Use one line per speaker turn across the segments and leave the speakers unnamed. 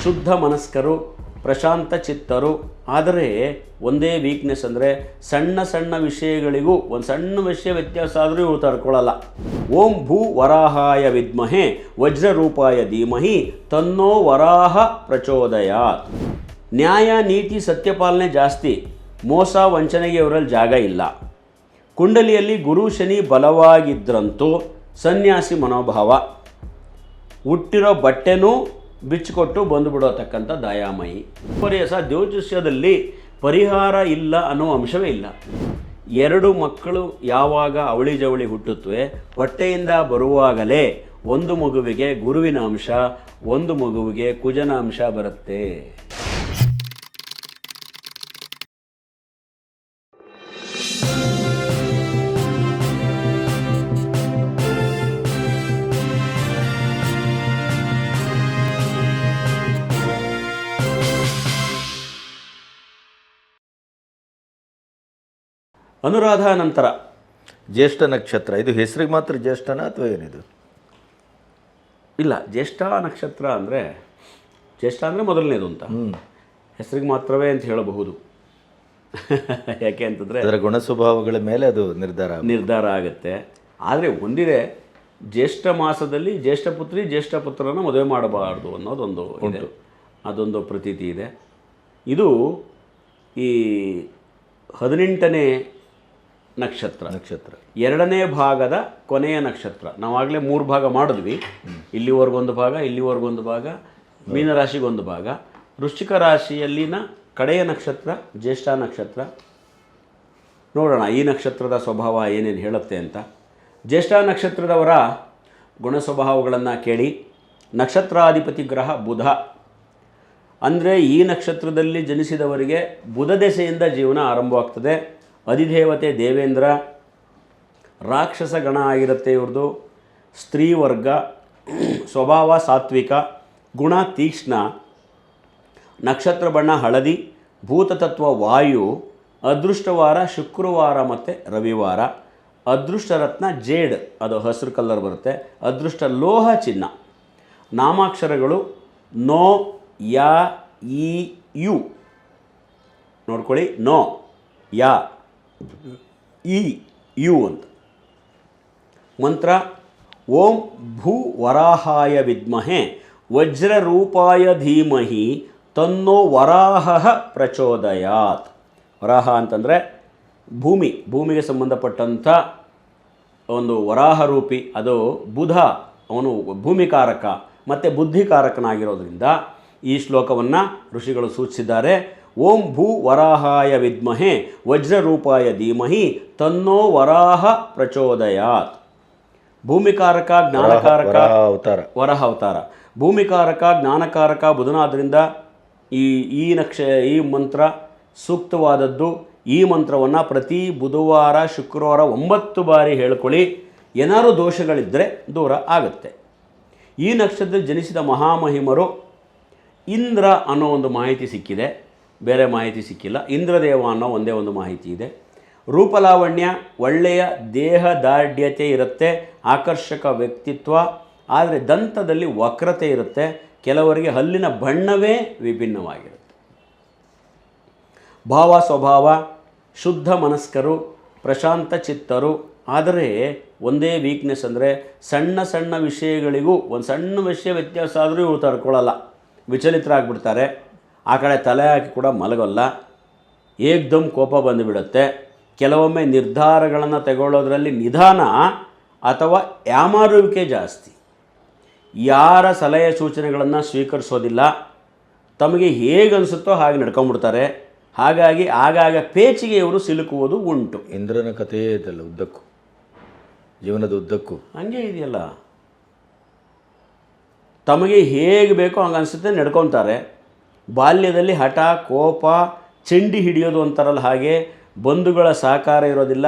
ಶುದ್ಧ ಮನಸ್ಕರು, ಪ್ರಶಾಂತ ಚಿತ್ತರು. ಆದರೆ ಒಂದೇ ವೀಕ್ನೆಸ್ ಅಂದರೆ ಸಣ್ಣ ಸಣ್ಣ ವಿಷಯಗಳಿಗೂ ಒಂದು ಸಣ್ಣ ವಿಷಯ ವ್ಯತ್ಯಾಸ ಆದರೂ ಇವು ತಡ್ಕೊಳ್ಳಲ್ಲ. ಓಂ ಭೂ ವರಾಹಾಯ ವಿದ್ಮಹೆ ವಜ್ರರೂಪಾಯ ಧೀಮಹಿ ತನ್ನೋ ವರಾಹ ಪ್ರಚೋದಯಾತ್. ನ್ಯಾಯ ನೀತಿ ಸತ್ಯಪಾಲನೆ ಜಾಸ್ತಿ, ಮೋಸ ವಂಚನೆಗೆ ಇವರಲ್ಲಿ ಜಾಗ ಇಲ್ಲ. ಕುಂಡಲಿಯಲ್ಲಿ ಗುರು ಶನಿ ಬಲವಾಗಿದ್ದರಂತೂ ಸನ್ಯಾಸಿ ಮನೋಭಾವ, ಹುಟ್ಟಿರೋ ಬಟ್ಟೆನೂ ಬಿಚ್ಚಿಕೊಟ್ಟು ಬಂದುಬಿಡೋತಕ್ಕಂಥ ದಯಾಮಯಿ. ಜ್ಯೋತಿಷ್ಯದಲ್ಲಿ ಪರಿಹಾರ ಇಲ್ಲ ಅನ್ನೋ ಅಂಶವೇ ಇಲ್ಲ. ಎರಡು ಮಕ್ಕಳು ಯಾವಾಗ ಅವಳಿ ಜವಳಿ ಹುಟ್ಟುತ್ತವೆ, ಹೊಟ್ಟೆಯಿಂದ ಬರುವಾಗಲೇ ಒಂದು ಮಗುವಿಗೆ ಗುರುವಿನ ಅಂಶ, ಒಂದು ಮಗುವಿಗೆ ಕುಜನ ಅಂಶ ಬರುತ್ತೆ. ಅನುರಾಧ ನಂತರ
ಜ್ಯೇಷ್ಠ ನಕ್ಷತ್ರ. ಇದು ಹೆಸರಿಗೆ ಮಾತ್ರ ಜ್ಯೇಷ್ಠನ ಅಥವಾ ಏನಿದು?
ಇಲ್ಲ, ಜ್ಯೇಷ್ಠ ನಕ್ಷತ್ರ ಅಂದರೆ ಜ್ಯೇಷ್ಠ ಅಂದರೆ ಮೊದಲನೇದು ಅಂತ, ಹೆಸರಿಗೆ ಮಾತ್ರವೇ ಅಂತ ಹೇಳಬಹುದು. ಯಾಕೆ ಅಂತಂದರೆ
ಅದರ ಗುಣ ಸ್ವಭಾವಗಳ ಮೇಲೆ ಅದು ನಿರ್ಧಾರ
ಆಗುತ್ತೆ. ಆದರೆ ಒಂದಿದೆ, ಜ್ಯೇಷ್ಠ ಮಾಸದಲ್ಲಿ ಜ್ಯೇಷ್ಠ ಪುತ್ರಿ ಜ್ಯೇಷ್ಠ ಪುತ್ರನ ಮದುವೆ ಮಾಡಬಾರ್ದು ಅನ್ನೋದೊಂದು ಉಂಟು, ಅದೊಂದು ಪ್ರತೀತಿ ಇದೆ. ಇದು ಈ 18ನೇ ನಕ್ಷತ್ರ, ಎರಡನೇ ಭಾಗದ ಕೊನೆಯ ನಕ್ಷತ್ರ. ನಾವಾಗಲೇ 3 ಭಾಗ ಮಾಡಿದ್ವಿ. ಇಲ್ಲಿವರೆಗೊಂದು ಭಾಗ, ಇಲ್ಲಿವರೆಗೊಂದು ಭಾಗ, ಮೀನರಾಶಿಗೊಂದು ಭಾಗ. ವೃಶ್ಚಿಕ ರಾಶಿಯಲ್ಲಿನ ಕಡೆಯ ನಕ್ಷತ್ರ ಜ್ಯೇಷ್ಠ ನಕ್ಷತ್ರ. ನೋಡೋಣ ಈ ನಕ್ಷತ್ರದ ಸ್ವಭಾವ ಏನೇನು ಹೇಳುತ್ತೆ ಅಂತ. ಜ್ಯೇಷ್ಠ ನಕ್ಷತ್ರದವರ ಗುಣ ಸ್ವಭಾವಗಳನ್ನು ಕೇಳಿ. ನಕ್ಷತ್ರಾಧಿಪತಿ ಗ್ರಹ ಬುಧ. ಅಂದರೆ ಈ ನಕ್ಷತ್ರದಲ್ಲಿ ಜನಿಸಿದವರಿಗೆ ಬುಧ ದೆಸೆಯಿಂದ ಜೀವನ ಆರಂಭವಾಗ್ತದೆ. ಅಧಿದೇವತೆ ದೇವೇಂದ್ರ, ರಾಕ್ಷಸ ಗಣ ಆಗಿರುತ್ತೆ ಇವ್ರದ್ದು. ಸ್ತ್ರೀ ವರ್ಗ, ಸ್ವಭಾವ ಸಾತ್ವಿಕ, ಗುಣ ತೀಕ್ಷ್ಣ, ನಕ್ಷತ್ರ ಬಣ್ಣ ಹಳದಿ, ಭೂತತತ್ವ ವಾಯು, ಅದೃಷ್ಟವಾರ ಶುಕ್ರವಾರ ಮತ್ತು ರವಿವಾರ, ಅದೃಷ್ಟ ರತ್ನ ಜೇಡ್, ಅದು ಹಸಿರು ಕಲರ್ ಬರುತ್ತೆ, ಅದೃಷ್ಟ ಲೋಹ ಚಿನ್ನ. ನಾಮಾಕ್ಷರಗಳು ನೋ, ಯಾ, ಈ, ಯು. ನೋಡ್ಕೊಳ್ಳಿ, ನೋ, ಯಾ, ಈ, ಯು ಅಂತ. ಮಂತ್ರ ಓಂ ಭೂ ವರಾಹಾಯ ವಿದ್ಮಹೆ ವಜ್ರರೂಪಾಯ ಧೀಮಹಿ ತನ್ನೋ ವರಾಹ ಪ್ರಚೋದಯಾತ್. ವರಾಹ ಅಂತಂದರೆ ಭೂಮಿಗೆ ಸಂಬಂಧಪಟ್ಟಂಥ ಒಂದು ವರಾಹ ರೂಪಿ. ಅದು ಬುಧ, ಅವನು ಭೂಮಿಕಾರಕ ಮತ್ತು ಬುದ್ಧಿಕಾರಕನಾಗಿರೋದ್ರಿಂದ ಈ ಶ್ಲೋಕವನ್ನು ಋಷಿಗಳು ಸೂಚಿಸಿದ್ದಾರೆ. ಓಂ ಭೂ ವರಾಹಾಯ ವಿದ್ಮಹೆ ವಜ್ರರೂಪಾಯ ಧೀಮಹಿ ತನ್ನೋ ವರಾಹ ಪ್ರಚೋದಯಾತ್. ಭೂಮಿಕಾರಕ, ಜ್ಞಾನಕಾರಕ, ವರಾಹ ಅವತಾರ. ಭೂಮಿಕಾರಕ, ಜ್ಞಾನಕಾರಕ ಬುಧನಾದ್ದರಿಂದ ಈ ಮಂತ್ರ ಸೂಕ್ತವಾದದ್ದು. ಈ ಮಂತ್ರವನ್ನು ಪ್ರತಿ ಬುಧವಾರ ಶುಕ್ರವಾರ 9 ಬಾರಿ ಹೇಳ್ಕೊಳ್ಳಿ. ಏನಾದರೂ ದೋಷಗಳಿದ್ದರೆ ದೂರ ಆಗುತ್ತೆ. ಈ ನಕ್ಷತ್ರದಲ್ಲಿ ಜನಿಸಿದ ಮಹಾಮಹಿಮರು ಇಂದ್ರ ಅನ್ನೋ ಒಂದು ಮಾಹಿತಿ ಸಿಕ್ಕಿದೆ, ಬೇರೆ ಮಾಹಿತಿ ಸಿಕ್ಕಿಲ್ಲ. ಇಂದ್ರದೇವ ಅನ್ನೋ ಒಂದೇ ಒಂದು ಮಾಹಿತಿ ಇದೆ. ರೂಪಲಾವಣ್ಯ, ಒಳ್ಳೆಯ ದೇಹದಾರ್ಢ್ಯತೆ ಇರುತ್ತೆ, ಆಕರ್ಷಕ ವ್ಯಕ್ತಿತ್ವ. ಆದರೆ ದಂತದಲ್ಲಿ ವಕ್ರತೆ ಇರುತ್ತೆ. ಕೆಲವರಿಗೆ ಹಲ್ಲಿನ ಬಣ್ಣವೇ ವಿಭಿನ್ನವಾಗಿರುತ್ತೆ. ಭಾವ ಸ್ವಭಾವ, ಶುದ್ಧ ಮನಸ್ಕರು, ಪ್ರಶಾಂತ ಚಿತ್ತರು. ಆದರೆ ಒಂದೇ ವೀಕ್ನೆಸ್ ಅಂದರೆ ಸಣ್ಣ ಸಣ್ಣ ವಿಷಯಗಳಿಗೂ ಒಂದು ಸಣ್ಣ ವಿಷಯ ವ್ಯತ್ಯಾಸ ಆದರೂ ಇವು ತಡ್ಕೊಳ್ಳಲ್ಲ, ವಿಚಲಿತರಾಗ್ಬಿಡ್ತಾರೆ. ಆ ಕಡೆ ತಲೆ ಹಾಕಿ ಕೂಡ ಮಲಗೋಲ್ಲ, ಏಕ್ದಮ್ ಕೋಪ ಬಂದುಬಿಡುತ್ತೆ. ಕೆಲವೊಮ್ಮೆ ನಿರ್ಧಾರಗಳನ್ನು ತಗೊಳ್ಳೋದ್ರಲ್ಲಿ ನಿಧಾನ ಅಥವಾ ಯಾಮಾರುವಿಕೆ ಜಾಸ್ತಿ. ಯಾರ ಸಲಹೆ ಸೂಚನೆಗಳನ್ನು ಸ್ವೀಕರಿಸೋದಿಲ್ಲ. ತಮಗೆ ಹೇಗೆ ಅನಿಸುತ್ತೋ ಹಾಗೆ ನಡ್ಕೊಂಡ್ಬಿಡ್ತಾರೆ. ಹಾಗಾಗಿ ಆಗಾಗ ಪೇಚಿಗೆ ಇವರು ಸಿಲುಕುವುದು ಉಂಟು.
ಇಂದ್ರನ ಕಥೆಯೇ ಇದಲ್ಲ, ಉದ್ದಕ್ಕೂ ಜೀವನದ ಉದ್ದಕ್ಕೂ
ಹಂಗೆ ಇದೆಯಲ್ಲ. ತಮಗೆ ಹೇಗೆ ಬೇಕೋ ಹಂಗೆ ಅನಿಸುತ್ತೆ ನಡ್ಕೊತಾರೆ. ಬಾಲ್ಯದಲ್ಲಿ ಹಠ, ಕೋಪ, ಚೆಂಡಿ ಹಿಡಿಯೋದು ಅಂತಾರಲ್ಲ ಹಾಗೆ. ಬಂಧುಗಳ ಸಹಕಾರ ಇರೋದಿಲ್ಲ.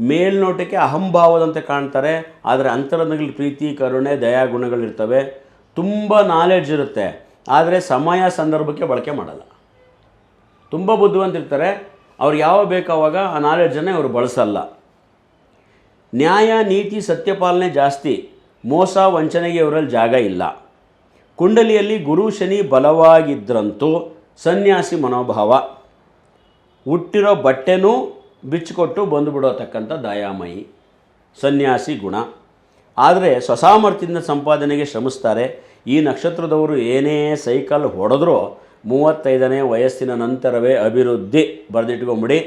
ಮೇಲ್ನೋಟಕ್ಕೆ ಅಹಂಭಾವದಂತೆ ಕಾಣ್ತಾರೆ, ಆದರೆ ಅಂತರಂಗದಲ್ಲಿ ಪ್ರೀತಿ, ಕರುಣೆ, ದಯಾಗುಣಗಳಿರ್ತವೆ. ತುಂಬ ನಾಲೆಡ್ಜ್ ಇರುತ್ತೆ, ಆದರೆ ಸಮಯ ಸಂದರ್ಭಕ್ಕೆ ಬಳಕೆ ಮಾಡಲ್ಲ. ತುಂಬ ಬುದ್ಧಿವಂತಿರ್ತಾರೆ, ಅವ್ರು ಯಾವ ಬೇಕಾವಾಗ ಆ ನಾಲೆಡ್ಜನ್ನೇ ಅವರು ಬಳಸಲ್ಲ. ನ್ಯಾಯ ನೀತಿ ಸತ್ಯಪಾಲನೆ ಜಾಸ್ತಿ, ಮೋಸ ವಂಚನೆಗೆ ಇವರಲ್ಲಿ ಜಾಗ ಇಲ್ಲ. ಕುಂಡಲಿಯಲ್ಲಿ ಗುರು ಶನಿ ಬಲವಾಗಿದ್ದರಂತೂ ಸನ್ಯಾಸಿ ಮನೋಭಾವ, ಹುಟ್ಟಿರೋ ಬಟ್ಟೆನೂ ಬಿಚ್ಚಿಕೊಟ್ಟು ಬಂದುಬಿಡೋತಕ್ಕಂಥ ದಯಾಮಯಿ ಸನ್ಯಾಸಿ ಗುಣ. ಆದರೆ ಸ್ವಸಾಮರ್ಥ್ಯದಿಂದ ಸಂಪಾದನೆಗೆ ಶ್ರಮಿಸ್ತಾರೆ. ಈ ನಕ್ಷತ್ರದವರು ಏನೇ ಸೈಕಲ್ ಹೊಡೆದ್ರೂ 35ನೇ ವಯಸ್ಸಿನ ನಂತರವೇ ಅಭಿವೃದ್ಧಿ. ಬರೆದಿಟ್ಕೊಂಬಿಡಿ,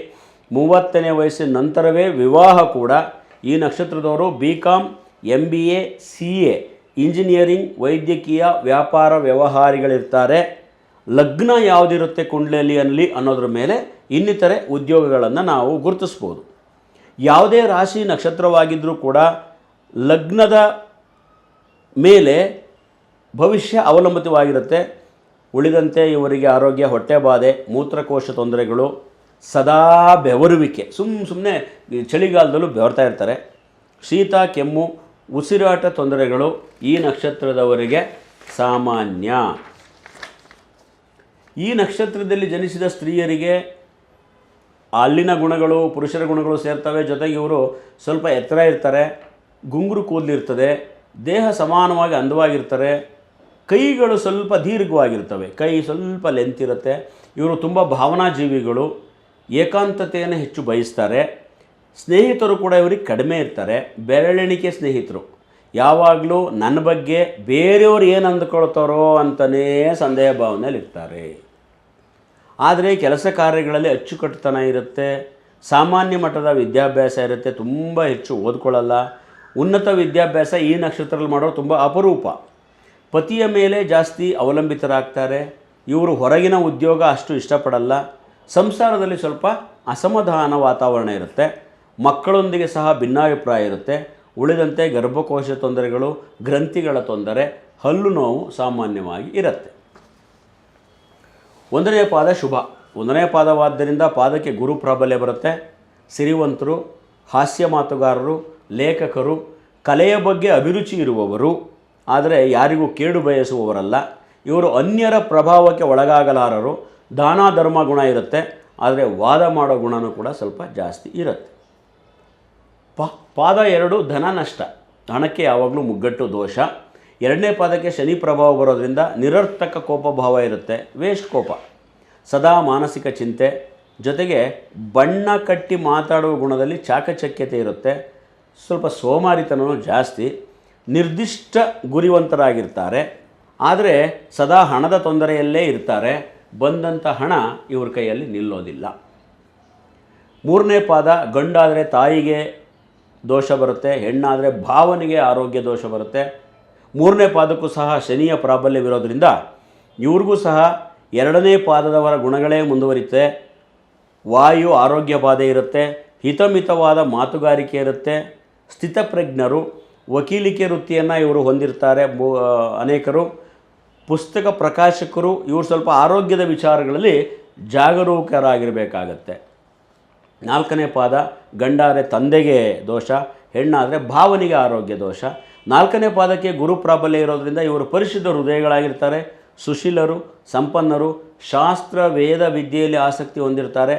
30ನೇ ವಯಸ್ಸಿನ ನಂತರವೇ ವಿವಾಹ ಕೂಡ. ಈ ನಕ್ಷತ್ರದವರು BCom, MBA, CA, ಇಂಜಿನಿಯರಿಂಗ್, ವೈದ್ಯಕೀಯ, ವ್ಯಾಪಾರ ವ್ಯವಹಾರಿಗಳಿರ್ತಾರೆ. ಲಗ್ನ ಯಾವುದಿರುತ್ತೆ ಕುಂಡಲಿಯಲ್ಲಿ ಅನ್ನೋದ್ರ ಮೇಲೆ ಇನ್ನಿತರೆ ಉದ್ಯೋಗಗಳನ್ನು ನಾವು ಗುರುತಿಸ್ಬೋದು. ಯಾವುದೇ ರಾಶಿ ನಕ್ಷತ್ರವಾಗಿದ್ದರೂ ಕೂಡ ಲಗ್ನದ ಮೇಲೆ ಭವಿಷ್ಯ ಅವಲಂಬಿತವಾಗಿರುತ್ತೆ. ಉಳಿದಂತೆ ಇವರಿಗೆ ಆರೋಗ್ಯ, ಹೊಟ್ಟೆಬಾಧೆ, ಮೂತ್ರಕೋಶ ತೊಂದರೆಗಳು, ಸದಾ ಬೆವರುವಿಕೆ, ಸುಮ್ಮನೆ ಚಳಿಗಾಲದಲ್ಲೂ ಬೆವರ್ತಾ ಇರ್ತಾರೆ. ಶೀತ, ಕೆಮ್ಮು, ಉಸಿರಾಟ ತೊಂದರೆಗಳು ಈ ನಕ್ಷತ್ರದವರಿಗೆ ಸಾಮಾನ್ಯ. ಈ ನಕ್ಷತ್ರದಲ್ಲಿ ಜನಿಸಿದ ಸ್ತ್ರೀಯರಿಗೆ ಅಲ್ಲಿನ ಗುಣಗಳು ಪುರುಷರ ಗುಣಗಳು ಸೇರ್ತವೆ. ಜೊತೆಗೆ ಇವರು ಸ್ವಲ್ಪ ಎತ್ತರ ಇರ್ತಾರೆ, ಗುಂಗುರು ಕೂದಲಿರ್ತದೆ, ದೇಹ ಸಮಾನವಾಗಿ ಅಂದವಾಗಿರ್ತಾರೆ, ಕೈಗಳು ಸ್ವಲ್ಪ ದೀರ್ಘವಾಗಿರ್ತವೆ, ಕೈ ಸ್ವಲ್ಪ ಲೆಂತ್ ಇರುತ್ತೆ. ಇವರು ತುಂಬ ಭಾವನಾಜೀವಿಗಳು, ಏಕಾಂತತೆಯನ್ನು ಹೆಚ್ಚು ಬಯಸ್ತಾರೆ. ಸ್ನೇಹಿತರು ಕೂಡ ಇವರಿಗೆ ಕಡಿಮೆ ಇರ್ತಾರೆ, ಬೆರಳೆಣಿಕೆ ಸ್ನೇಹಿತರು. ಯಾವಾಗಲೂ ನನ್ನ ಬಗ್ಗೆ ಬೇರೆಯವರು ಏನು ಅಂದ್ಕೊಳ್ತಾರೋ ಅಂತಲೇ ಸಂದೇಹ ಭಾವನೆಯಲ್ಲಿರ್ತಾರೆ. ಆದರೆ ಕೆಲಸ ಕಾರ್ಯಗಳಲ್ಲಿ ಅಚ್ಚುಕಟ್ಟುತನ ಇರುತ್ತೆ, ಸಾಮಾನ್ಯ ಮಟ್ಟದ ವಿದ್ಯಾಭ್ಯಾಸ ಇರುತ್ತೆ, ತುಂಬ ಹೆಚ್ಚು ಓದ್ಕೊಳ್ಳಲ್ಲ. ಉನ್ನತ ವಿದ್ಯಾಭ್ಯಾಸ ಈ ನಕ್ಷತ್ರದಲ್ಲಿ ಮಾಡೋರು ತುಂಬ ಅಪರೂಪ. ಪತಿಯ ಮೇಲೆ ಜಾಸ್ತಿ ಅವಲಂಬಿತರಾಗ್ತಾರೆ. ಇವರು ಹೊರಗಿನ ಉದ್ಯೋಗ ಅಷ್ಟು ಇಷ್ಟಪಡಲ್ಲ. ಸಂಸಾರದಲ್ಲಿ ಸ್ವಲ್ಪ ಅಸಮಾಧಾನ ವಾತಾವರಣ ಇರುತ್ತೆ. ಮಕ್ಕಳೊಂದಿಗೆ ಸಹ ಭಿನ್ನಾಭಿಪ್ರಾಯ ಇರುತ್ತೆ. ಉಳಿದಂತೆ ಗರ್ಭಕೋಶ ತೊಂದರೆಗಳು, ಗ್ರಂಥಿಗಳ ತೊಂದರೆ, ಹಲ್ಲು ನೋವು ಸಾಮಾನ್ಯವಾಗಿ ಇರುತ್ತೆ. 1ನೇ ಪಾದ ಶುಭ. 1ನೇ ಪಾದವಾದ್ದರಿಂದ ಪಾದಕ್ಕೆ ಗುರು ಪ್ರಾಬಲ್ಯ ಬರುತ್ತೆ. ಸಿರಿವಂತರು, ಹಾಸ್ಯ ಮಾತುಗಾರರು, ಲೇಖಕರು, ಕಲೆಯ ಬಗ್ಗೆ ಅಭಿರುಚಿ ಇರುವವರು, ಆದರೆ ಯಾರಿಗೂ ಕೇಡು ಬಯಸುವವರಲ್ಲ. ಇವರು ಅನ್ಯರ ಪ್ರಭಾವಕ್ಕೆ ಒಳಗಾಗಲಾರರು. ದಾನ ಧರ್ಮ ಗುಣ ಇರುತ್ತೆ, ಆದರೆ ವಾದ ಮಾಡೋ ಗುಣನೂ ಕೂಡ ಸ್ವಲ್ಪ ಜಾಸ್ತಿ ಇರುತ್ತೆ. ಪಾದ 2 ಧನ ನಷ್ಟ, ಹಣಕ್ಕೆ ಯಾವಾಗಲೂ ಮುಗ್ಗಟ್ಟು ದೋಷ. 2ನೇ ಪಾದಕ್ಕೆ ಶನಿ ಪ್ರಭಾವ ಬರೋದ್ರಿಂದ ನಿರರ್ಥಕ ಕೋಪ ಭಾವ ಇರುತ್ತೆ, ವೇಸ್ಟ್ ಕೋಪ, ಸದಾ ಮಾನಸಿಕ ಚಿಂತೆ, ಜೊತೆಗೆ ಬಣ್ಣ ಕಟ್ಟಿ ಮಾತಾಡುವ ಗುಣದಲ್ಲಿ ಚಾಕಚಕ್ಯತೆ ಇರುತ್ತೆ. ಸ್ವಲ್ಪ ಸೋಮಾರಿತನೂ ಜಾಸ್ತಿ. ನಿರ್ದಿಷ್ಟ ಗುರಿವಂತರಾಗಿರ್ತಾರೆ, ಆದರೆ ಸದಾ ಹಣದ ತೊಂದರೆಯಲ್ಲೇ ಇರ್ತಾರೆ. ಬಂದಂಥ ಹಣ ಇವ್ರ ಕೈಯಲ್ಲಿ ನಿಲ್ಲೋದಿಲ್ಲ. 3ನೇ ಪಾದ ಗಂಡಾದರೆ ತಾಯಿಗೆ ದೋಷ ಬರುತ್ತೆ, ಹೆಣ್ಣಾದರೆ ಭಾವನೆಗೆ ಆರೋಗ್ಯ ದೋಷ ಬರುತ್ತೆ. 3ನೇ ಪಾದಕ್ಕೂ ಸಹ ಶನಿಯ ಪ್ರಾಬಲ್ಯವಿರೋದ್ರಿಂದ ಇವ್ರಿಗೂ ಸಹ 2ನೇ ಪಾದದವರ ಗುಣಗಳೇ ಮುಂದುವರಿಯುತ್ತೆ. ವಾಯು ಆರೋಗ್ಯ ಬಾಧೆ ಇರುತ್ತೆ, ಹಿತಮಿತವಾದ ಮಾತುಗಾರಿಕೆ ಇರುತ್ತೆ, ಸ್ಥಿತಪ್ರಜ್ಞರು, ವಕೀಲಿಕೆ ವೃತ್ತಿಯನ್ನು ಇವರು ಹೊಂದಿರ್ತಾರೆ. ಅನೇಕರು ಪುಸ್ತಕ ಪ್ರಕಾಶಕರು. ಇವರು ಸ್ವಲ್ಪ ಆರೋಗ್ಯದ ವಿಚಾರಗಳಲ್ಲಿ ಜಾಗರೂಕರಾಗಿರಬೇಕಾಗತ್ತೆ. 4ನೇ ಪಾದ ಗಂಡಾದರೆ ತಂದೆಗೆ ದೋಷ, ಹೆಣ್ಣಾದರೆ ಭಾವನೆಗೆ ಆರೋಗ್ಯ ದೋಷ. 4ನೇ ಪಾದಕ್ಕೆ ಗುರು ಪ್ರಾಬಲ್ಯ ಇರೋದರಿಂದ ಇವರು ಪರಿಶುದ್ಧ ಹೃದಯಗಳಾಗಿರ್ತಾರೆ, ಸುಶೀಲರು, ಸಂಪನ್ನರು, ಶಾಸ್ತ್ರ ವೇದ ವಿದ್ಯೆಯಲ್ಲಿ ಆಸಕ್ತಿ ಹೊಂದಿರ್ತಾರೆ.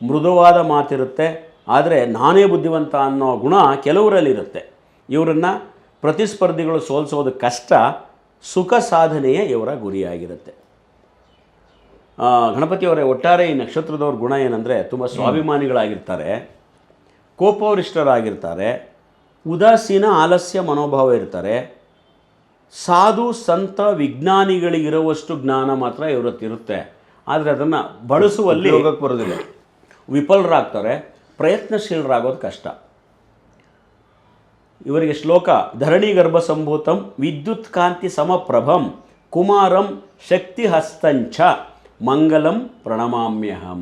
ಮೃದುವಾದ ಮಾತಿರುತ್ತೆ, ಆದರೆ ನಾನೇ ಬುದ್ಧಿವಂತ ಅನ್ನೋ ಗುಣ ಕೆಲವರಲ್ಲಿರುತ್ತೆ. ಇವರನ್ನು ಪ್ರತಿಸ್ಪರ್ಧಿಗಳು ಸೋಲಿಸೋದು ಕಷ್ಟ. ಸುಖ ಸಾಧನೆಯೇ ಇವರ ಗುರಿಯಾಗಿರುತ್ತೆ. ಗಣಪತಿಯವರೇ, ಒಟ್ಟಾರೆ ಈ ನಕ್ಷತ್ರದವ್ರ ಗುಣ ಏನಂದರೆ ತುಂಬ ಸ್ವಾಭಿಮಾನಿಗಳಾಗಿರ್ತಾರೆ, ಕೋಪವರಿಷ್ಠರಾಗಿರ್ತಾರೆ, ಉದಾಸೀನ ಆಲಸ್ಯ ಮನೋಭಾವ ಇರ್ತಾರೆ. ಸಾಧು ಸಂತ ವಿಜ್ಞಾನಿಗಳಿಗಿರುವಷ್ಟು ಜ್ಞಾನ ಮಾತ್ರ ಇವರತ್ತಿರುತ್ತೆ, ಆದರೆ ಅದನ್ನು ಬಳಸುವಲ್ಲಿ
ಬರೋದಿಲ್ಲ.
ವಿಫಲರಾಗ್ತಾರೆ, ಪ್ರಯತ್ನಶೀಲರಾಗೋದು ಕಷ್ಟ. ಇವರಿಗೆ ಶ್ಲೋಕ: ಧರಣಿ ಗರ್ಭ ಸಂಭೂತಂ ವಿದ್ಯುತ್ ಕಾಂತಿ ಸಮಪ್ರಭಂ ಕುಮಾರಂ ಶಕ್ತಿ ಹಸ್ತಂಚ ಮಂಗಲಂ ಪ್ರಣಮಾಮ್ಯಹಂ.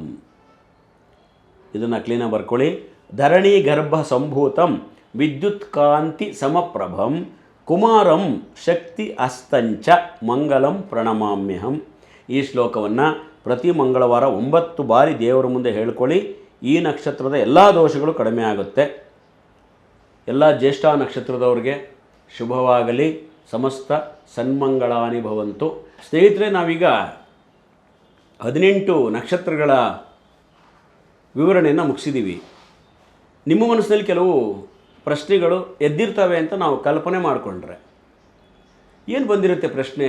ಇದನ್ನು ಕ್ಲೀನಾಗಿ ಬರ್ಕೊಳ್ಳಿ. ಧರಣಿ ಗರ್ಭ ಸಂಭೂತಂ ವಿದ್ಯುತ್ ಕಾಂತಿ ಸಮಪ್ರಭಂ ಕುಮಾರಂ ಶಕ್ತಿ ಹಸ್ತಂಚ ಮಂಗಲಂ ಪ್ರಣಮಾಮ್ಯಹಂ. ಈ ಶ್ಲೋಕವನ್ನು ಪ್ರತಿ ಮಂಗಳವಾರ 9 ಬಾರಿ ದೇವರ ಮುಂದೆ ಹೇಳ್ಕೊಳ್ಳಿ. ಈ ನಕ್ಷತ್ರದ ಎಲ್ಲ ದೋಷಗಳು ಕಡಿಮೆ ಆಗುತ್ತೆ. ಎಲ್ಲ ಜ್ಯೇಷ್ಠ ನಕ್ಷತ್ರದವ್ರಿಗೆ ಶುಭವಾಗಲಿ. ಸಮಸ್ತ ಸನ್ಮಂಗಳಾನಿ ಭವಂತು. ಸ್ನೇಹಿತರೆ, ನಾವೀಗ 18 ನಕ್ಷತ್ರಗಳ ವಿವರಣೆಯನ್ನು ಮುಗಿಸಿದ್ದೀವಿ. ನಿಮ್ಮ ಮನಸ್ಸಿನಲ್ಲಿ ಕೆಲವು ಪ್ರಶ್ನೆಗಳು ಎದ್ದಿರ್ತವೆ ಅಂತ ನಾವು ಕಲ್ಪನೆ ಮಾಡಿಕೊಂಡ್ರೆ ಏನು ಬಂದಿರುತ್ತೆ ಪ್ರಶ್ನೆ?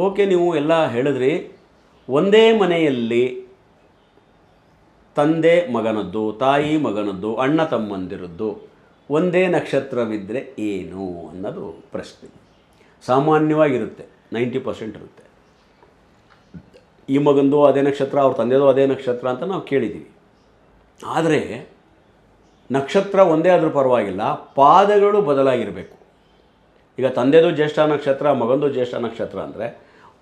ಓಕೆ, ನೀವು ಎಲ್ಲ ಹೇಳಿದ್ರಿ. ಒಂದೇ ಮನೆಯಲ್ಲಿ ತಂದೆ ಮಗನದ್ದು, ತಾಯಿ ಮಗನದ್ದು, ಅಣ್ಣ ತಮ್ಮಂದಿರದ್ದು ಒಂದೇ ನಕ್ಷತ್ರವಿದ್ದರೆ ಏನು ಅನ್ನೋದು ಪ್ರಶ್ನೆ. ಸಾಮಾನ್ಯವಾಗಿರುತ್ತೆ, 90% ಇರುತ್ತೆ. ಈ ಮಗಂದು ಅದೇ ನಕ್ಷತ್ರ, ಅವ್ರ ತಂದೆದು ಅದೇ ನಕ್ಷತ್ರ ಅಂತ ನಾವು ಕೇಳಿದ್ದೀವಿ. ಆದರೆ ನಕ್ಷತ್ರ ಒಂದೇ ಆದರೂ ಪರವಾಗಿಲ್ಲ, ಪಾದಗಳು ಬದಲಾಗಿರಬೇಕು. ಈಗ ತಂದೆದು ಜ್ಯೇಷ್ಠ ನಕ್ಷತ್ರ, ಮಗಂದು ಜ್ಯೇಷ್ಠ ನಕ್ಷತ್ರ ಅಂದರೆ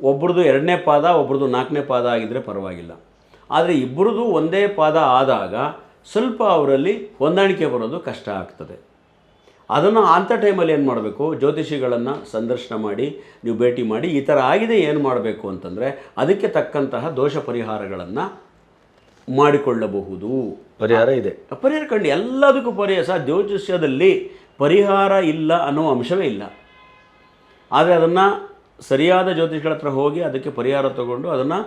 ಒಬ್ರದ್ದು 2ನೇ ಪಾದ, ಒಬ್ರದ್ದು 4ನೇ ಪಾದ ಆಗಿದ್ದರೆ ಪರವಾಗಿಲ್ಲ. ಆದರೆ ಇಬ್ಬರದು ಒಂದೇ ಪಾದ ಆದಾಗ ಸ್ವಲ್ಪ ಅವರಲ್ಲಿ ಹೊಂದಾಣಿಕೆ ಬರೋದು ಕಷ್ಟ ಆಗ್ತದೆ. ಅದನ್ನು ಅಂಥ ಟೈಮಲ್ಲಿ ಏನು ಮಾಡಬೇಕು, ಜ್ಯೋತಿಷಿಗಳನ್ನು ಸಂದರ್ಶನ ಮಾಡಿ ನೀವು ಭೇಟಿ ಮಾಡಿ ಈ ಥರ ಆಗಿದೆ ಏನು ಮಾಡಬೇಕು ಅಂತಂದರೆ ಅದಕ್ಕೆ ತಕ್ಕಂತಹ ದೋಷ ಪರಿಹಾರಗಳನ್ನು ಮಾಡಿಕೊಳ್ಳಬಹುದು.
ಪರಿಹಾರ ಇದೆ,
ಪರಿಹಾರ ಕಂಡು ಎಲ್ಲದಕ್ಕೂ ಪರಿಹಾರ. ಸಹ ಜ್ಯೋತಿಷ್ಯದಲ್ಲಿ ಪರಿಹಾರ ಇಲ್ಲ ಅನ್ನೋ ಅಂಶವೇ ಇಲ್ಲ. ಆದರೆ ಅದನ್ನು ಸರಿಯಾದ ಜ್ಯೋತಿಷಿಗಳ ಹತ್ರ ಹೋಗಿ ಅದಕ್ಕೆ ಪರಿಹಾರ ತಗೊಂಡು ಅದನ್ನು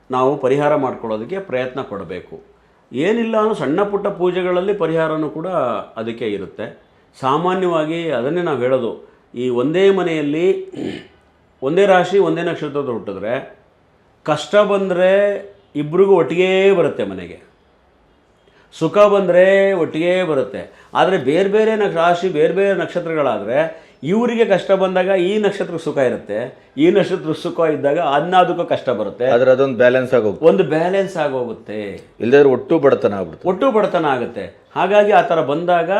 ನಾವು ಪರಿಹಾರ ಮಾಡ್ಕೊಳ್ಳೋದಕ್ಕೆ ಪ್ರಯತ್ನ ಪಡಬೇಕು. ಏನಿಲ್ಲ ಅನ್ನೋ ಸಣ್ಣ ಪುಟ್ಟ ಪೂಜೆಗಳಲ್ಲಿ ಪರಿಹಾರನೂ ಕೂಡ ಅದಕ್ಕೆ ಇರುತ್ತೆ. ಸಾಮಾನ್ಯವಾಗಿ ಅದನ್ನೇ ನಾವು ಹೇಳೋದು, ಈ ಒಂದೇ ಮನೆಯಲ್ಲಿ ಒಂದೇ ರಾಶಿ ಒಂದೇ ನಕ್ಷತ್ರದ ಹುಟ್ಟಿದ್ರೆ ಕಷ್ಟ ಬಂದರೆ ಇಬ್ಬರಿಗೂ ಒಟ್ಟಿಗೆ ಬರುತ್ತೆ ಮನೆಗೆ, ಸುಖ ಬಂದರೆ ಒಟ್ಟಿಗೆ ಬರುತ್ತೆ. ಆದರೆ ಬೇರೆ ಬೇರೆ ರಾಶಿ ಬೇರೆ ಬೇರೆ ನಕ್ಷತ್ರಗಳಾದರೆ ಇವರಿಗೆ ಕಷ್ಟ ಬಂದಾಗ ಈ ನಕ್ಷತ್ರಕ್ಕೆ ಸುಖ ಇರುತ್ತೆ, ಈ ನಕ್ಷತ್ರಕ್ಕೆ ಸುಖ ಇದ್ದಾಗ ಅದಕ್ಕೂ ಕಷ್ಟ ಬರುತ್ತೆ.
ಆದರೆ ಅದೊಂದು ಬ್ಯಾಲೆನ್ಸ್ ಆಗೋಗುತ್ತೆ,
ಒಂದು ಬ್ಯಾಲೆನ್ಸ್ ಆಗೋಗುತ್ತೆ.
ಇಲ್ಲದ್ರೆ ಒಟ್ಟು ಬಡತನ ಆಗ್ಬಿಡುತ್ತೆ,
ಒಟ್ಟು ಬಡತನ ಆಗುತ್ತೆ. ಹಾಗಾಗಿ ಆ ಥರ ಬಂದಾಗ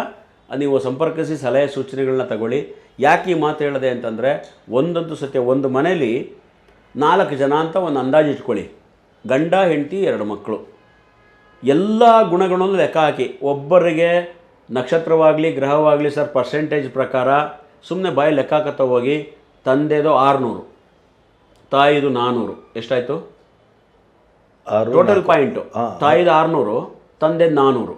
ನೀವು ಸಂಪರ್ಕಿಸಿ ಸಲಹೆ ಸೂಚನೆಗಳನ್ನ ತಗೊಳ್ಳಿ. ಯಾಕೆ ಈ ಮಾತು ಹೇಳಿದೆ ಅಂತಂದರೆ, ಒಂದಂತೂ ಸತ್ಯ, ಒಂದು ಮನೇಲಿ 4 ಜನ ಅಂತ ಒಂದು ಅಂದಾಜು ಇಟ್ಕೊಳ್ಳಿ. ಗಂಡ ಹೆಂಡತಿ 2 ಮಕ್ಕಳು, ಎಲ್ಲ ಗುಣಗಳನ್ನು ಲೆಕ್ಕ ಹಾಕಿ ಒಬ್ಬರಿಗೆ ನಕ್ಷತ್ರವಾಗಲಿ ಗ್ರಹವಾಗಲಿ ಸರ್ ಪರ್ಸೆಂಟೇಜ್ ಪ್ರಕಾರ ಸುಮ್ಮನೆ ಬಾಯಿ ಲೆಕ್ಕ ಹಾಕತ್ತ ಹೋಗಿ. ತಂದೆದು 600, ತಾಯಿದು 400, ಎಷ್ಟಾಯಿತು ಟೋಟಲ್ ಪಾಯಿಂಟು? ತಾಯಿದು 600, ತಂದೆ 400,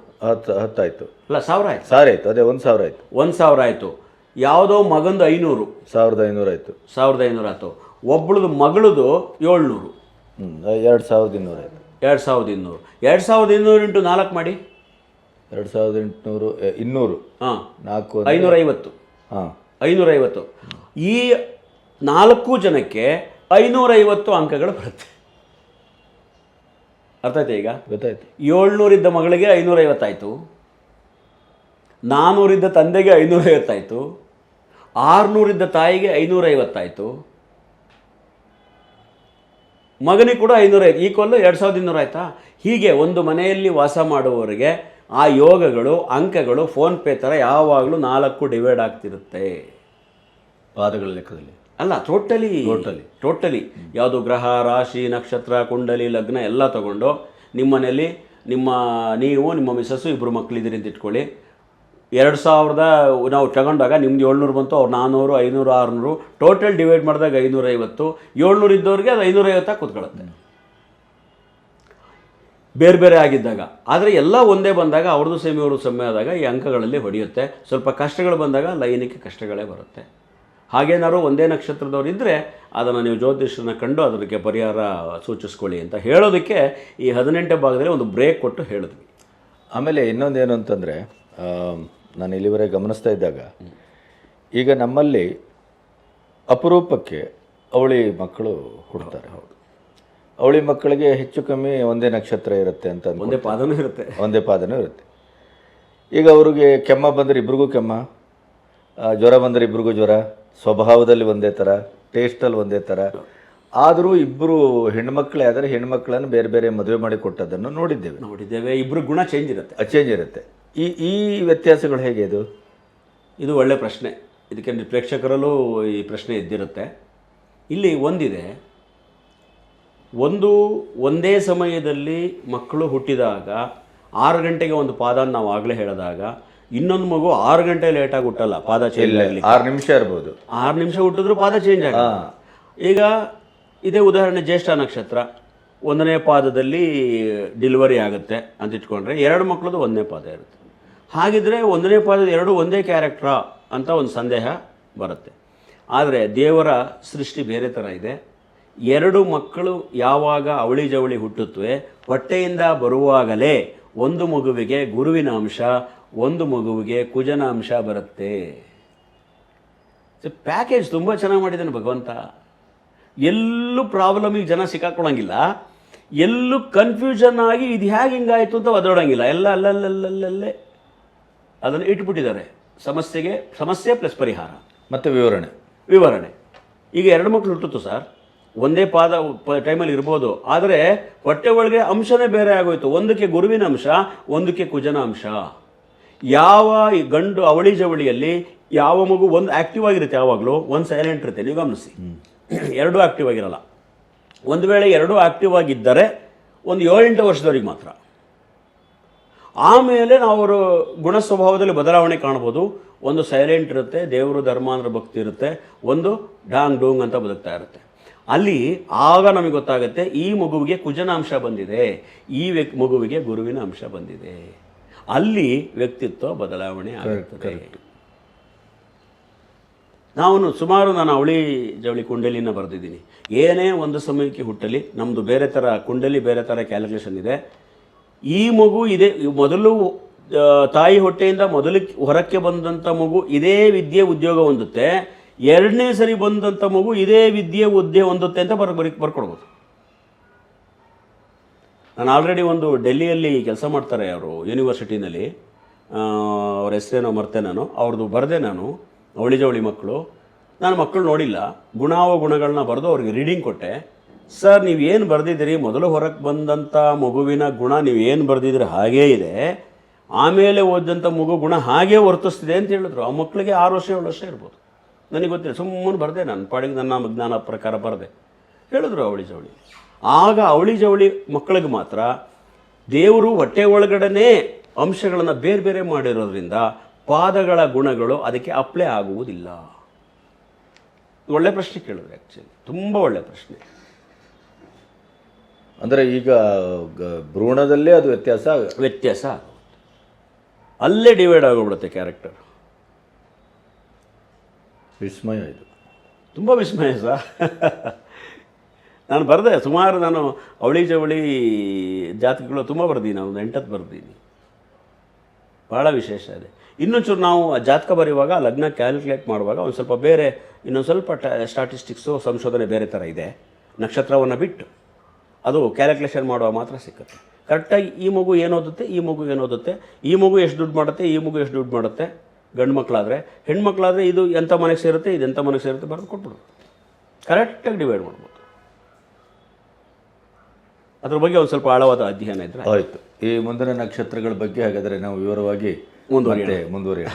10 ಆಯಿತು.
ಅಲ್ಲ 1000 ಆಯಿತು.
1000 ಆಯಿತು, ಅದೇ 1000 ಆಯಿತು.
1000 ಆಯಿತು. ಯಾವುದೋ ಮಗಂದು 500,
1500 ಆಯಿತು.
1500 ಆಯಿತು. ಒಬ್ಬಳದು ಮಗಳದು 700,
2200 ಆಯಿತು.
2200. 2200 ಇಂಟು 4 ಮಾಡಿ,
2800, 200,
ಹಾಂ
4,
550.
ಹಾಂ
550. ಈ 4 ಜನಕ್ಕೆ 550 ಅಂಕಗಳು ಬರುತ್ತೆ. ಅರ್ಥ ಆಯ್ತಾ? ಈಗ
ಗೊತ್ತಾಯ್ತು.
700 ಇದ್ದ ಮಗಳಿಗೆ 550 ಆಯಿತು, 400 ಇದ್ದ ತಂದೆಗೆ 550 ಆಯಿತು, 600 ಇದ್ದ ತಾಯಿಗೆ 550 ಆಯಿತು, ಮಗನಿಗೆ ಕೂಡ 550, ಈಕ್ವಲ್ 2200 ಆಯಿತಾ? ಹೀಗೆ ಒಂದು ಮನೆಯಲ್ಲಿ ವಾಸ ಮಾಡುವವರಿಗೆ ಆ ಯೋಗಗಳು ಅಂಕಗಳು ಫೋನ್ಪೇ ಥರ ಯಾವಾಗಲೂ 4 ಡಿವೈಡ್ ಆಗ್ತಿರುತ್ತೆ.
ಪಾದಗಳ ಲೆಕ್ಕದಲ್ಲಿ
ಅಲ್ಲ, ಟೋಟಲಿ ಯಾವುದು ಗ್ರಹ ರಾಶಿ ನಕ್ಷತ್ರ ಕುಂಡಲಿ ಲಗ್ನ ಎಲ್ಲ ತಗೊಂಡು ನಿಮ್ಮ ಮನೆಯಲ್ಲಿ ನಿಮ್ಮ ಮಿಸ್ಸಸ್ಸು 2 ಮಕ್ಕಳಿದ್ದೀರಿ ಅಂತ ಇಟ್ಕೊಳ್ಳಿ. 2000 ನಾವು ತಗೊಂಡಾಗ ನಿಮ್ದು 700 ಬಂತು, ಅವ್ರು 400, 500, 600, ಟೋಟಲ್ ಡಿವೈಡ್ ಮಾಡಿದಾಗ 550. 700 ಇದ್ದವ್ರಿಗೆ ಅದು 550 ಕೂತ್ಕೊಳ್ಳುತ್ತೆ ಬೇರೆ ಬೇರೆ ಆಗಿದ್ದಾಗ. ಆದರೆ ಎಲ್ಲ ಒಂದೇ ಬಂದಾಗ ಅವ್ರದ್ದು ಸೇಮೆ ಅವ್ರದ್ದು ಸೊಮ್ಮೆ ಆದಾಗ ಈ ಅಂಕಗಳಲ್ಲಿ ಹೊಡೆಯುತ್ತೆ. ಸ್ವಲ್ಪ ಕಷ್ಟಗಳು ಬಂದಾಗ ಲೈನಿಗೆ ಕಷ್ಟಗಳೇ ಬರುತ್ತೆ. ಹಾಗೇನಾದ್ರು ಒಂದೇ ನಕ್ಷತ್ರದವ್ರು ಇದ್ದರೆ ಅದನ್ನು ನೀವು ಜ್ಯೋತಿಷ್ಯರನ್ನ ಕಂಡು ಅದಕ್ಕೆ ಪರಿಹಾರ ಸೂಚಿಸ್ಕೊಳ್ಳಿ ಅಂತ ಹೇಳೋದಕ್ಕೆ ಈ 18ನೇ ಭಾಗದಲ್ಲಿ ಒಂದು ಬ್ರೇಕ್ ಕೊಟ್ಟು ಹೇಳಿದ್ವಿ.
ಆಮೇಲೆ ಇನ್ನೊಂದೇನು ಅಂತಂದರೆ, ನಾನು ಇಲ್ಲಿವರೆಗೆ ಗಮನಿಸ್ತಾ ಇದ್ದಾಗ ಈಗ ನಮ್ಮಲ್ಲಿ ಅಪರೂಪಕ್ಕೆ ಅವಳಿ ಮಕ್ಕಳು ಹುಡ್ತಾರೆ. ಹೌದು, ಅವಳಿ ಮಕ್ಕಳಿಗೆ ಹೆಚ್ಚು ಕಮ್ಮಿ ಒಂದೇ ನಕ್ಷತ್ರ ಇರುತ್ತೆ ಅಂತ,
ಒಂದೇ ಪಾದನೂ ಇರುತ್ತೆ.
ಈಗ ಅವ್ರಿಗೆ ಕೆಮ್ಮ ಬಂದರೆ ಇಬ್ರಿಗೂ ಕೆಮ್ಮ, ಜ್ವರ ಬಂದರೆ ಇಬ್ರಿಗೂ ಜ್ವರ, ಸ್ವಭಾವದಲ್ಲಿ ಒಂದೇ ಥರ, ಟೇಸ್ಟಲ್ಲಿ ಒಂದೇ ಥರ. ಆದರೂ ಇಬ್ಬರು ಹೆಣ್ಮಕ್ಳೇ ಆದರೆ ಹೆಣ್ಮಕ್ಳನ್ನು ಬೇರೆ ಬೇರೆ ಮದುವೆ ಮಾಡಿ ಕೊಟ್ಟದನ್ನು ನೋಡಿದ್ದೇವೆ.
ಇಬ್ಬರು ಗುಣ ಚೇಂಜ್ ಇರುತ್ತೆ.
ಈ ವ್ಯತ್ಯಾಸಗಳು ಹೇಗೆ?
ಇದು ಒಳ್ಳೆ ಪ್ರಶ್ನೆ. ಇದಕ್ಕೆ ಪ್ರೇಕ್ಷಕರಲ್ಲೂ ಈ ಪ್ರಶ್ನೆ ಎದ್ದಿರುತ್ತೆ. ಇಲ್ಲಿ ಒಂದಿದೆ, ಒಂದೇ ಸಮಯದಲ್ಲಿ ಮಕ್ಕಳು ಹುಟ್ಟಿದಾಗ 6 ಗಂಟೆಗೆ ಒಂದು ಪಾದ ನಾವು ಆಗಲೇ ಹೇಳಿದಾಗ, ಇನ್ನೊಂದು ಮಗು 6 ಗಂಟೆ ಲೇಟಾಗಿ ಹುಟ್ಟಲ್ಲ, ಪಾದ ಚೇಂಜ್ ಆಗಲಿ,
6 ನಿಮಿಷ ಇರ್ಬೋದು.
6 ನಿಮಿಷ ಹುಟ್ಟಿದ್ರು ಪಾದ ಚೇಂಜ್ ಆಗಲ್ಲ. ಈಗ ಇದೇ ಉದಾಹರಣೆ, ಜ್ಯೇಷ್ಠ ನಕ್ಷತ್ರ 1ನೇ ಪಾದದಲ್ಲಿ ಡೆಲಿವರಿ ಆಗುತ್ತೆ ಅಂತ ಇಟ್ಕೊಂಡ್ರೆ 2 ಮಕ್ಕಳದು 1ನೇ ಪಾದ ಇರುತ್ತೆ. ಹಾಗಿದ್ರೆ 1ನೇ ಪಾದದ 2 ಒಂದೇ ಕ್ಯಾರೆಕ್ಟ್ರಾ ಅಂತ ಒಂದು ಸಂದೇಹ ಬರುತ್ತೆ. ಆದರೆ ದೇವರ ಸೃಷ್ಟಿ ಬೇರೆ ಥರ ಇದೆ. 2 ಮಕ್ಕಳು ಯಾವಾಗ ಅವಳಿ ಜವಳಿ ಹುಟ್ಟುತ್ತವೆ, ಹೊಟ್ಟೆಯಿಂದ ಬರುವಾಗಲೇ ಒಂದು ಮಗುವಿಗೆ ಗುರುವಿನ ಅಂಶ, ಒಂದು ಮಗುವಿಗೆ ಕುಜನ ಅಂಶ ಬರುತ್ತೆ. ಪ್ಯಾಕೇಜ್ ತುಂಬ ಚೆನ್ನಾಗಿ ಮಾಡಿದ್ದಾನೆ ಭಗವಂತ. ಎಲ್ಲೂ ಪ್ರಾಬ್ಲಮಿಗೆ ಜನ ಸಿಕ್ಕಾಕೊಳ್ಳಂಗಿಲ್ಲ, ಎಲ್ಲೂ ಕನ್ಫ್ಯೂಷನ್ ಆಗಿ ಇದು ಹೇಗೆ ಹಿಂಗಾಯಿತು ಅಂತ ಒದರೋಡಂಗಿಲ್ಲ. ಎಲ್ಲ ಅಲ್ಲಲ್ಲಲ್ಲಲ್ಲೇ ಅದನ್ನು ಇಟ್ಬಿಟ್ಟಿದ್ದಾರೆ. ಸಮಸ್ಯೆ ಪ್ಲಸ್ ಪರಿಹಾರ
ಮತ್ತು ವಿವರಣೆ.
ಈಗ 2 ಮಕ್ಕಳು ಹುಟ್ಟಿತು ಸರ್, ಒಂದೇ ಟೈಮಲ್ಲಿ ಇರ್ಬೋದು, ಆದರೆ ಹೊಟ್ಟೆ ಒಳಗೆ ಅಂಶನೇ ಬೇರೆ ಆಗೋಯ್ತು. ಒಂದಕ್ಕೆ ಗುರುವಿನ ಅಂಶ, ಒಂದಕ್ಕೆ ಕುಜನ ಅಂಶ. ಯಾವ ಈ ಗಂಡು ಅವಳಿ ಜವಳಿಯಲ್ಲಿ ಯಾವ ಮಗು ಒಂದು ಆ್ಯಕ್ಟಿವ್ ಆಗಿರುತ್ತೆ, ಯಾವಾಗಲೂ ಒಂದು ಸೈಲೆಂಟ್ ಇರುತ್ತೆ. ನೀವು ಗಮನಿಸಿ, ಎರಡೂ ಆ್ಯಕ್ಟಿವ್ ಆಗಿರಲ್ಲ. ಒಂದು ವೇಳೆ ಎರಡೂ ಆ್ಯಕ್ಟಿವ್ ಆಗಿದ್ದರೆ ಒಂದು 7-8 ವರ್ಷದವರಿಗೆ ಮಾತ್ರ. ಆಮೇಲೆ ನಾವು ಅವರು ಗುಣ ಸ್ವಭಾವದಲ್ಲಿ ಬದಲಾವಣೆ ಕಾಣ್ಬೋದು. ಒಂದು ಸೈಲೆಂಟ್ ಇರುತ್ತೆ, ದೇವರು ಧರ್ಮ ಅಂದ್ರೆ ಭಕ್ತಿ ಇರುತ್ತೆ, ಒಂದು ಡಾಂಗ್ ಡೂಂಗ್ ಅಂತ ಬದುಕ್ತಾ ಇರುತ್ತೆ. ಅಲ್ಲಿ ಆಗ ನಮಗೆ ಗೊತ್ತಾಗುತ್ತೆ ಈ ಮಗುವಿಗೆ ಕುಜನ ಅಂಶ ಬಂದಿದೆ, ಈ ಮಗುವಿಗೆ ಗುರುವಿನ ಅಂಶ ಬಂದಿದೆ. ಅಲ್ಲಿ ವ್ಯಕ್ತಿತ್ವ ಬದಲಾವಣೆ ಆಗುತ್ತದೆ. ನಾನು ಅವಳಿ ಜವಳಿ ಕುಂಡಲಿನ ಬರೆದಿದ್ದೀನಿ. ಏನೇ ಒಂದು ಸಮಯಕ್ಕೆ ಹುಟ್ಟಲಿ, ನಮ್ಮದು ಬೇರೆ ಥರ ಕುಂಡಲಿ, ಬೇರೆ ಥರ ಕ್ಯಾಲ್ಕುಲೇಷನ್ ಇದೆ. ಈ ಮಗು ಇದೆ, ಮೊದಲು ತಾಯಿ ಹೊಟ್ಟೆಯಿಂದ ಹೊರಕ್ಕೆ ಬಂದಂಥ ಮಗು ಇದೇ ವಿದ್ಯೆ ಉದ್ಯೋಗ ಹೊಂದುತ್ತೆ, 2ನೇ ಸರಿ ಬಂದಂಥ ಮಗು ಇದೇ ವಿದ್ಯೆ ಹೊಂದುತ್ತೆ ಅಂತ ಬರ್ಕೊಡ್ಬೋದು. ನಾನು ಆಲ್ರೆಡಿ ಒಂದು ಡೆಲ್ಲಿಯಲ್ಲಿ ಕೆಲಸ ಮಾಡ್ತಾರೆ ಅವರು ಯೂನಿವರ್ಸಿಟಿನಲ್ಲಿ, ಅವ್ರ ಹೆಸರೇನೋ ಮರ್ತೆ ನಾನು, ಅವ್ರದ್ದು ಬರೆದೆ ನಾನು. ಅವಳಿ ಜವಳಿ ಮಕ್ಕಳು, ನಾನು ಮಕ್ಕಳು ನೋಡಿಲ್ಲ, ಗುಣಗಳನ್ನ ಬರೆದು ಅವ್ರಿಗೆ ರೀಡಿಂಗ್ ಕೊಟ್ಟೆ. ಸರ್ ನೀವೇನು ಬರೆದಿದ್ದೀರಿ, ಮೊದಲು ಹೊರಗೆ ಬಂದಂಥ ಮಗುವಿನ ಗುಣ ನೀವೇನು ಬರೆದಿದ್ದೀರಿ ಹಾಗೇ ಇದೆ, ಆಮೇಲೆ ಓದಿದಂಥ ಮಗು ಗುಣ ಹಾಗೇ ವರ್ತಿಸ್ತಿದೆ ಅಂತ ಹೇಳಿದ್ರು. ಆ ಮಕ್ಕಳಿಗೆ 6 ವರ್ಷ 7 ವರ್ಷ ಇರ್ಬೋದು, ನನಗೆ ಗೊತ್ತಿಲ್ಲ, ಸುಮ್ಮನೆ ಬರೆದೆ, ನನ್ನ ಪಾಡಿಗೆ ನನ್ನ ಜ್ಞಾನ ಪ್ರಕಾರ ಬರೆದೆ. ಹೇಳಿದ್ರು ಅವಳಿ ಜವಳಿ. ಆಗ ಅವಳಿ ಜವಳಿ ಮಕ್ಕಳಿಗೆ ಮಾತ್ರ ದೇವರು ಹೊಟ್ಟೆ ಒಳಗಡೆ ಅಂಶಗಳನ್ನು ಬೇರೆ ಬೇರೆ ಮಾಡಿರೋದ್ರಿಂದ ಪಾದಗಳ ಗುಣಗಳು ಅದಕ್ಕೆ ಅಪ್ಲೈ ಆಗುವುದಿಲ್ಲ. ಒಳ್ಳೆ ಪ್ರಶ್ನೆ ಕೇಳಿದ್ರೆ, ಆ್ಯಕ್ಚುಲಿ ತುಂಬ ಒಳ್ಳೆ ಪ್ರಶ್ನೆ.
ಅಂದರೆ ಈಗ ಭ್ರೂಣದಲ್ಲೇ ಅದು
ವ್ಯತ್ಯಾಸ ಅಲ್ಲೇ ಡಿವೈಡ್ ಆಗೋಗ್ಬಿಡುತ್ತೆ ಕ್ಯಾರೆಕ್ಟರ್.
ವಿಸ್ಮಯ, ಇದು
ತುಂಬ ವಿಸ್ಮಯ ಸರ್. ನಾನು ಬರೆದೆ ಸುಮಾರು, ನಾನು ಅವಳಿ ಜವಳಿ ಜಾತಕಗಳು ತುಂಬ ಬರ್ದೀನಿ, ನಾನು 8 ಬರ್ದೀನಿ. ಭಾಳ ವಿಶೇಷ ಇದೆ. ಇನ್ನೊಂಚೂರು ನಾವು ಜಾತಕ ಬರೆಯುವಾಗ ಲಗ್ನ ಕ್ಯಾಲ್ಕುಲೇಟ್ ಮಾಡುವಾಗ ಒಂದು ಸ್ವಲ್ಪ ಬೇರೆ, ಇನ್ನೊಂದು ಸ್ವಲ್ಪ ಸ್ಟಾಟಿಸ್ಟಿಕ್ಸು ಸಂಶೋಧನೆ ಬೇರೆ ಥರ ಇದೆ. ನಕ್ಷತ್ರವನ್ನು ಬಿಟ್ಟು ಅದು ಕ್ಯಾಲ್ಕುಲೇಷನ್ ಮಾಡುವಾಗ ಮಾತ್ರ ಸಿಕ್ಕುತ್ತೆ. ಕರೆಕ್ಟಾಗಿ ಈ ಮಗು ಏನೋದುತ್ತೆ, ಈ ಮಗು ಏನೋದುತ್ತೆ, ಈ ಮಗು ಎಷ್ಟು ದುಡ್ಡು ಮಾಡುತ್ತೆ, ಈ ಮಗು ಎಷ್ಟು ದುಡ್ಡು ಮಾಡುತ್ತೆ. ಗಂಡು ಮಕ್ಕಳಾದರೆ, ಹೆಣ್ಮಕ್ಳಾದರೆ ಇದು ಎಂಥ ಮನೆಗೆ ಸೇರುತ್ತೆ, ಇದು ಎಂಥ ಮನೆಗೆ ಸೇರುತ್ತೆ ಬರೆದು ಕೊಟ್ಬಿಡು. ಕರೆಕ್ಟಾಗಿ ಡಿವೈಡ್ ಮಾಡ್ಬೋದು. ಅದ್ರ ಬಗ್ಗೆ ಒಂದು ಸ್ವಲ್ಪ ಆಳವಾದ ಅಧ್ಯಯನ ಇದ್ದರೆ
ಆಯಿತು. ಈ ಮುಂದಿನ ನಕ್ಷತ್ರಗಳ ಬಗ್ಗೆ ಹಾಗಾದರೆ ನಾವು ವಿವರವಾಗಿ ಮುಂದುವರಿಯೋಣ.